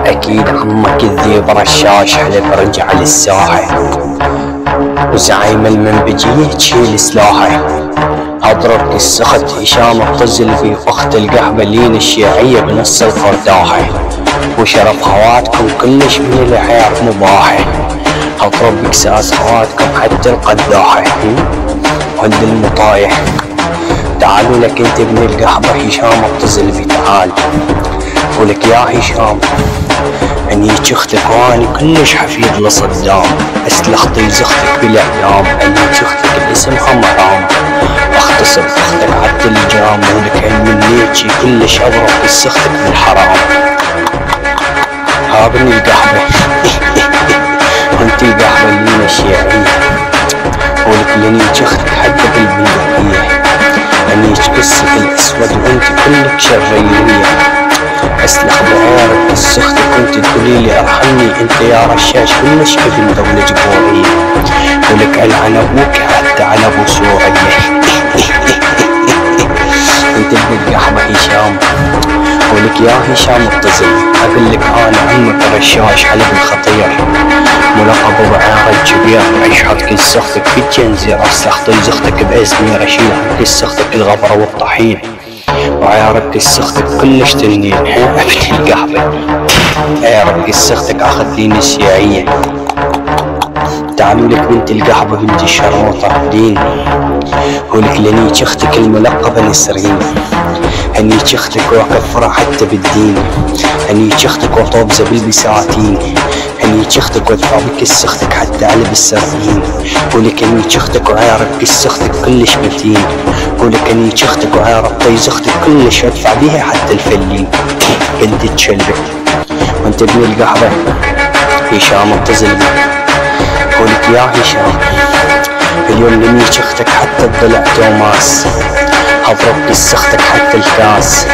اكيد عمك الذيب رشاش حلب رجع للساحة، وزعيم المنبجية تشيل سلاحه. اضرب السخط هشام الطزلبي اخت القحبلين الشيعية بنص الفرداحة، وشرف هواتكم كلش من الحياة مباحة. اضرب بكساس هواتكم حتى القداحة وعند المطايح. تعالوا لك انت ابن القحبة هشام الطزلبي تعال، ولك يا هشام انيك اختك واني كلش حفيد لصدام، اسلخطي زختك بالاعلام، انيك اختك باسمها مرام، اختصر اختك عبد الجام، ولك هالمنيتشي كلش اضرب بسختك بالحرام. ها بني القحبة وانت القحبة اللي الشيعية، ولك لنيك اختك حتى بالبندقية، انيك قصك الاسود وانت كلك شرية. اسلخ بعيرك السختك كنت تقوليلي ارحمني انت يا رشاش كلش ابن دولة جبورية، ولك العن ابوك حتى عن ابو سورية. انت ابن القحبة هشام، ولك يا هشام الطزل اقول لك انا عمك رشاش حلب الخطير، ملقب بعير الكبير. اشحط كل سختك في الجنزير، اسلخطي زختك باسمي، اشيل عن كل سختك الغبرة والطحين، وعيارك السختك كلش تنين. ابن القحبة عيارك السختك اخذ دين الشيعية. تعالوا لك بنت القحبة بنت الشرموطة دين، ولك لنيك اختك الملقبة نسرين، هنيك اختك وكفرة حتى بالدين، هنيك اختك وطوبزة بالبساتين، هنيك اختك وادفع بكس اختك حتى على بالسردين، ولك هنيك اختك وعيارك كس اختك كلش متين، ولك هنيك اختك وعيارك طيز اختك كلش ادفع بيها حتى الفلين. بنت تشلبك وانت ابن القحبة هشام الطزلبي، ولك يا هشام اليوم لنيك اختك حتى الضلع توماس، اضرب بس اختك حتى الكاس،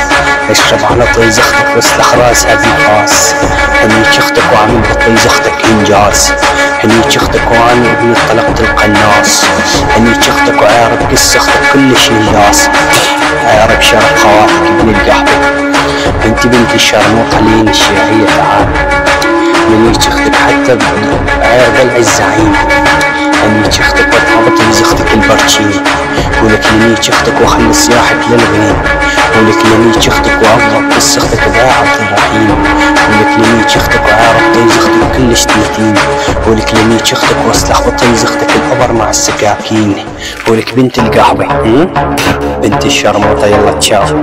اشرب على طيز اختك واسلخ راسها بالفاس. هنيك اختك وعمل بطيز اختك انجاز، هنيك اختك واني ابني طلقت القناص، هنيك اختك وعيارك قس اختك كلش انجاز. عيارك شرف خواتك ابن القحبة، انت بنت الشرموطة لين الشيعية تعال، هنيك اختك حتى بعير ضلع الزعيم، هنيك اختك واتعبط لزختك البرشين، ولك لنيك اختك وخلي سياحك للغين، ولك لنيك اختك واضرب بس اختك ضاع عبد الرحيم، ولك لنيك اختك وعارف طيز اختك كلش تيتين، ولك لنيك اختك واسلخ بطيز اختك الابر مع السكاكين، ولك بنت القحبة بنت الشرموطة يلا تشاف.